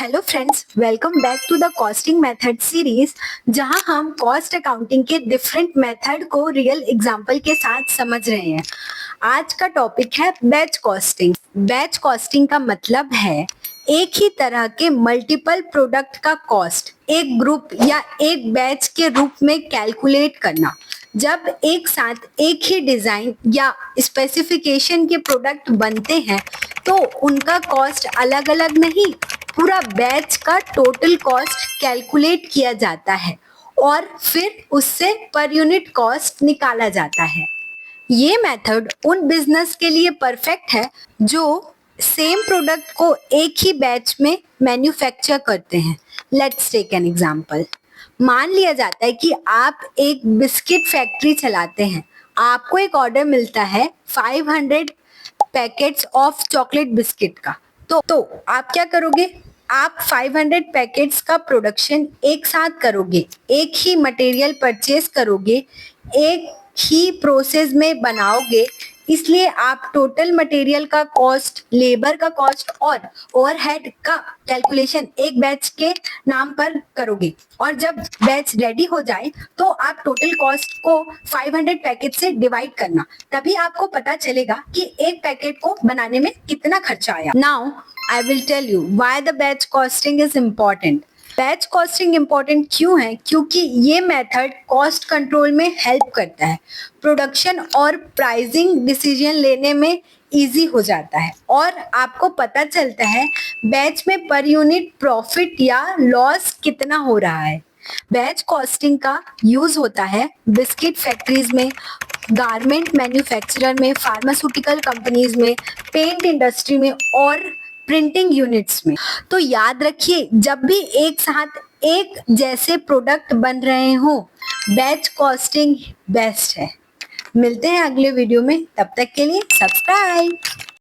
Hello friends, welcome back to the costing method series, जहां हम cost accounting के different method को real example के साथ समझ रहे हैं। आज का टॉपिक है बैच कॉस्टिंग। बैच कॉस्टिंग का मतलब है एक ही तरह के मल्टीपल प्रोडक्ट का कॉस्ट एक ग्रुप या एक बैच के रूप में कैलकुलेट करना। जब एक साथ एक ही डिजाइन या स्पेसिफिकेशन के प्रोडक्ट बनते हैं तो उनका कॉस्ट अलग अलग नहीं, पूरा बैच का टोटल कॉस्ट कैलकुलेट किया जाता है और फिर उससे पर यूनिट कॉस्ट निकाला जाता है। ये मेथड उन बिजनेस के लिए परफेक्ट है जो सेम प्रोडक्ट को एक ही बैच में मैन्युफैक्चर करते हैं। Let's take an example. मान लिया जाता है कि आप एक बिस्किट फैक्ट्री चलाते हैं। आपको एक ऑर्डर मिलता है 500 पैकेट्स ऑफ चॉकलेट बिस्किट का। तो आप क्या करोगे? आप 500 पैकेट्स का प्रोडक्शन एक साथ करोगे, एक ही मटेरियल परचेज करोगे, एक ही प्रोसेस में बनाओगे। इसलिए आप टोटल मटेरियल का कॉस्ट, लेबर का कॉस्ट और ओवरहेड का कैलकुलेशन एक बैच के नाम पर करोगे और जब बैच रेडी हो जाए तो आप टोटल कॉस्ट को 500 पैकेट से डिवाइड करना। तभी आपको पता चलेगा कि एक पैकेट को बनाने में कितना खर्चा आया। Now I will tell you why the batch costing is important. Batch costing important क्यों है? क्योंकि ये मेथड कॉस्ट कंट्रोल में हेल्प करता है, प्रोडक्शन और प्राइसिंग डिसीजन लेने में इजी हो जाता है और आपको पता चलता है बैच में पर यूनिट प्रॉफिट या लॉस कितना हो रहा है। बैच कॉस्टिंग का यूज होता है बिस्किट फैक्ट्रीज में, गारमेंट मैन्युफैक्चरर में, फार्मास्यूटिकल कंपनीज में, पेंट इंडस्ट्री में और प्रिंटिंग यूनिट्स में। तो याद रखिए, जब भी एक साथ एक जैसे प्रोडक्ट बन रहे हो, बैच कॉस्टिंग बेस्ट है। मिलते हैं अगले वीडियो में, तब तक के लिए सब्सक्राइब।